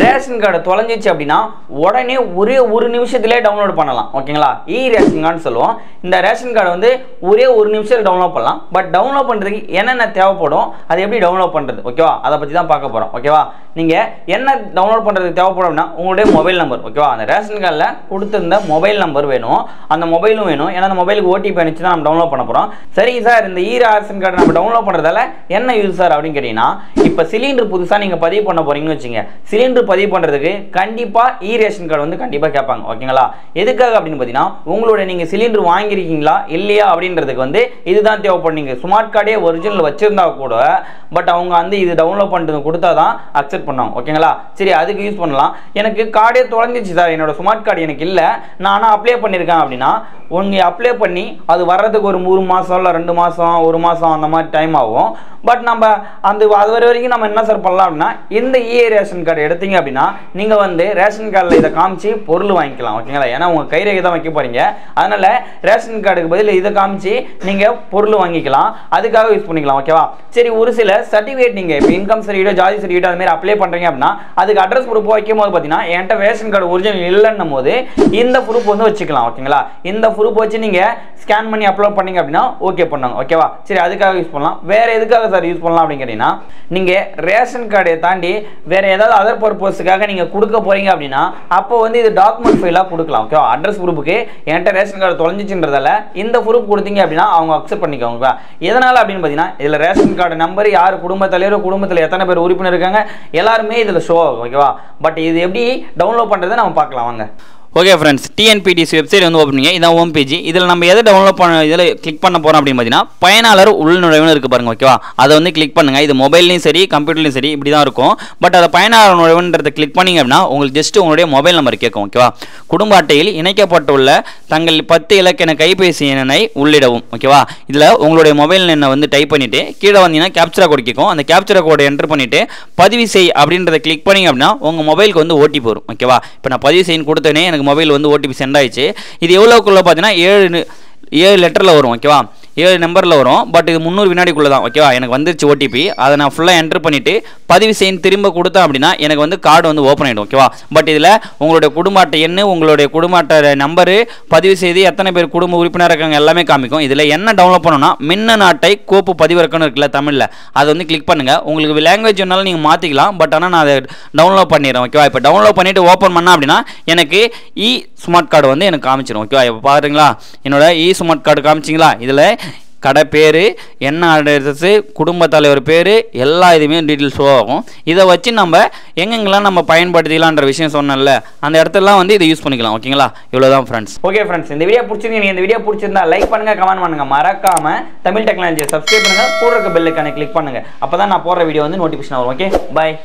Ration card தொலைஞ்சிச்சு அப்படின்னா உடனே ஒரே ஒரு நிமிஷத்திலே டவுன்லோட் பண்ணலாம். ஓகேங்களா? இ ரேஷன் கார்டுன்னு சொல்லுவோம். இந்த ரேஷன் கார்டு வந்து ஒரே ஒரு நிமிஷத்தில் டவுன்லோட் பண்ணலாம். பட் டவுன்லோட் பண்ணுறதுக்கு என்னென்ன தேவைப்படும், அது எப்படி டவுன்லோட் பண்ணுறது, ஓகேவா? அதை பற்றி தான் பார்க்க போகிறோம். ஓகேவா? நீங்கள் என்ன டவுன்லோட் பண்ணுறதுக்கு தேவைப்படும்னா உங்களுடைய மொபைல் நம்பர். ஓகேவா? அந்த ரேஷன் கார்டில் கொடுத்துருந்த மொபைல் நம்பர் வேணும், அந்த மொபைலும் வேணும். ஏன்னா அந்த மொபைலுக்கு ஓடிபி அனுப்பிச்சு தான் நம்ம டவுன்லோட் பண்ண போகிறோம். சரிங்க சார், இந்த இ ரேஷன் கார்டு நம்ம டவுன்லோட் பண்ணுறதால என்ன யூஸ் சார் அப்படின்னு கேட்டிங்கன்னா, இப்போ சிலிண்டர் புதுசாக நீங்கள் பதிவு பண்ண போகிறீங்கன்னு வச்சுங்க. சிலிண்டர் பதிவு பண்ணுறதுக்கு கண்டிப்பாக இ ரேஷன் கார்டு வந்து கண்டிப்பாக கேட்பாங்க. ஓகேங்களா? எதுக்காக அப்படின்னு பார்த்தீங்கன்னா, உங்களுடைய நீங்கள் சிலிண்டர் வாங்கியிருக்கீங்களா இல்லையா அப்படின்றதுக்கு வந்து இதுதான் தேவைப்படும். நீங்கள் ஸ்மார்ட் கார்டே ஒரிஜினல் வச்சுருந்தா கூட பட் அவங்க வந்து இது டவுன்லோட் பண்ணிட்டு கொடுத்தா தான் அக்செப்ட் பண்ணுவாங்க. ஓகேங்களா? சரி, அதுக்கு யூஸ் பண்ணலாம். எனக்கு கார்டே தொலைஞ்சிச்சு சார், என்னோட ஸ்மார்ட் கார்டு எனக்கு இல்லை, நான் அப்ளை பண்ணியிருக்கேன் அப்படின்னா நீங்கள் அப்ளை பண்ணி அது வர்றதுக்கு ஒரு 3 மாதம் இல்லை 2 மாதம் 1 மாதம் அந்த மாதிரி டைம் ஆகும். பட் நம்ம அது வரைக்கும் நம்ம என்ன சார் பண்ணலாம் அப்படின்னா, இந்த இ ரேஷன் கார்டு எடுத்தீங்க அப்படின்னா நீங்கள் வந்து ரேஷன் கார்டில் இதை காமிச்சு பொருள் வாங்கிக்கலாம். ஓகேங்களா? ஏன்னா உங்கள் கைரேகை தான் வைக்க போகிறீங்க. அதனால் ரேஷன் கார்டுக்கு பதில் இதை காமிச்சு நீங்கள் பொருள் வாங்கிக்கலாம். அதுக்காக யூஸ் பண்ணிக்கலாம். ஓகேவா? சரி, ஒரு சில சர்டிஃபிகேட் நீங்கள் இப்போ இன்கம் சர்டிஃபிகேட், ஜாதி சர்டிஃபிகேட் அது மாதிரி அப்ளை பண்ணுறீங்க அப்படின்னா அதுக்கு அட்ரஸ் ப்ரூஃப் வைக்கும் போது பார்த்தீங்கன்னா என்கிட்ட ரேஷன் கார்டு ஒரிஜினல் இல்லைன்னும் போது இந்த ப்ரூஃப் வந்து வச்சுக்கலாம். ஓகேங்களா? இந்த ப்ரூஃப் வச்சு நீங்கள் ஸ்கேன் பண்ணி அப்லோட் பண்ணீங்க அப்படின்னா ஓகே பண்ணுவாங்க. ஓகேவா? சரி, அதுக்காக யூஸ் பண்ணலாம். வேறு எதுக்காக சார் யூஸ் பண்ணலாம் அப்படின்னு கேட்டிங்கன்னா, நீங்கள் ரேஷன் கார்டை தாண்டி வேறு ஏதாவது அதர் பர்பஸுக்காக நீங்கள் கொடுக்க போகிறீங்க அப்படின்னா அப்போ வந்து இது டாக்குமெண்ட் ஃபைலாக கொடுக்கலாம். ஓகேவா? அட்ரஸ் ப்ரூஃபுக்கு என்கிட்ட ரேஷன் கார்டு தொலைஞ்சிச்சுன்றதால இந்த ப்ரூஃப் கொடுத்தீங்க அப்படின்னா அவங்க அக்செப்ட் பண்ணிக்கோங்க. எதனால் அப்படின்னு பார்த்தீங்கன்னா, இதில் ரேஷன் கார்டு நம்பர், யார் குடும்ப தலைவர், குடும்பத்தில் எத்தனை பேர் உறுப்பினர் இருக்காங்க, எல்லாருமே இதில் ஷோ ஆகும். ஓகேவா? பட் இது எப்படி டவுன்லோட் பண்ணுறதை நம்ம பார்க்கலாம் வாங்க. ஓகே ஃப்ரெண்ட்ஸ், டிஎன்பிடிசி வெப்சைட் வந்து ஓப்பன் பண்ணிங்க. இதான் ஹோம் பேஜ். இதில் நம்ம எதை டவுன்லோட் பண்ண இதில் கிளிக் பண்ண போகிறோம் அப்படின்னு பார்த்தீங்கன்னா, பயனாளர் உள்நுழைவுன்னு இருக்குது பாருங்க. ஓகேவா? அதை வந்து கிளிக் பண்ணுங்கள். இது மொபைல்லையும் சரி கம்ப்யூட்டர்லையும் சரி இப்படி தான் இருக்கும். பட் அதை பயனாளர் நுழைவுன்றதை கிளிக் பண்ணிங்க அப்படின்னா உங்களுக்கு ஜஸ்ட் உங்களுடைய மொபைல் நம்பர் கேட்கும். ஓகேவா? குடும்ப அட்டையில் இணைக்கப்பட்டுள்ள தங்கள் 10 இலக்கண கைபேசி எண்ணை உள்ளிடவும். ஓகேவா? இதில் உங்களுடைய மொபைல் எண்ணை வந்து டைப் பண்ணிவிட்டு கீழே வந்தீங்கன்னா கேப்சரா கோட் கேட்கும். அந்த கேப்சரா கோடை என்டர் பண்ணிவிட்டு பதிவு செய் அப்படின்றத கிளிக் பண்ணிங்க அப்படின்னா உங்கள் மொபைலுக்கு வந்து ஓடிபி வரும். ஓகேவா? இப்போ நான் பதிவு செய்யன்னு கொடுத்தேனே எனக்கு மொபைல் வந்து ஓடிபி சென்ட் ஆயிடுச்சு. இது எவ்வளோக்குள்ள பார்த்தீங்கன்னா 7 லெட்டரில் வரும். ஓகேவா? 7 நம்பரில் வரும். பட் இது 300 வினாடிக்குள்ளே தான். ஓகேவா? எனக்கு வந்துருச்சு ஓடிபி. அதை நான் ஃபுல்லாக என்டர் பண்ணிவிட்டு பதிவு செய்ய திரும்ப கொடுத்தேன் அப்படின்னா எனக்கு வந்து கார்டு வந்து ஓப்பன் ஆகிடும். ஓகேவா? பட் இதில் உங்களுடைய குடும்ப அட்டை எண், உங்களுடைய குடும்ப அட்டை நம்பரு, பதிவு செய்து எத்தனை பேர் குடும்ப உறுப்பினர் இருக்காங்க எல்லாமே காமிக்கும். இதில் என்ன டவுன்லோட் பண்ணணும்னா மின்னணு அட்டை கோப்பு பதிவிறக்கணும் இருக்குல்ல தமிழில், அதை வந்து கிளிக் பண்ணுங்கள். உங்களுக்கு லாங்குவேஜ் வேணாலும் நீங்கள் மாற்றிக்கலாம். பட் ஆனால் நான் அதை டவுன்லோட் பண்ணிடுறேன். ஓகேவா? இப்போ டவுன்லோட் பண்ணிவிட்டு ஓப்பன் பண்ணேன் அப்படின்னா எனக்கு இ ஸ்மார்ட் கார்டு வந்து எனக்கு காமிச்சிடும். ஓகேவா? இப்போ பாருங்களா, என்னோட இ ஸ்மார்ட் கார்டு காமிச்சிங்களா? இதில் கடை பேர், என்ன அட்ரஸு, குடும்ப தலைவர் பேர், எல்லா இதுவுமே டீட்டெயில்ஸ் ஷோ ஆகும். இதை வச்சு நம்ம எங்கெங்கெல்லாம் நம்ம பயன்படுத்திக்கலான்ற விஷயம் சொன்னல அந்த இடத்துலலாம் வந்து இதை யூஸ் பண்ணிக்கலாம். ஓகேங்களா? இவ்வளோதான் ஃப்ரெண்ட்ஸ். ஓகே ஃப்ரெண்ட்ஸ், இந்த வீடியோ பிடிச்சிருந்தீங்க. இந்த வீடியோ பிடிச்சிருந்தா லைக் பண்ணுங்கள், கமெண்ட் பண்ணுங்கள். மறக்காமல் தமிழ் டெக்னாலஜியை சப்ஸ்கிரைப் பண்ணுங்கள். கூட இருக்க பெல் ஐகானை கிளிக் பண்ணுங்கள். அப்போ தான் நான் போடுற வீடியோ வந்து நோட்டிஃபிகேஷன் வரும். ஓகே, பாய்.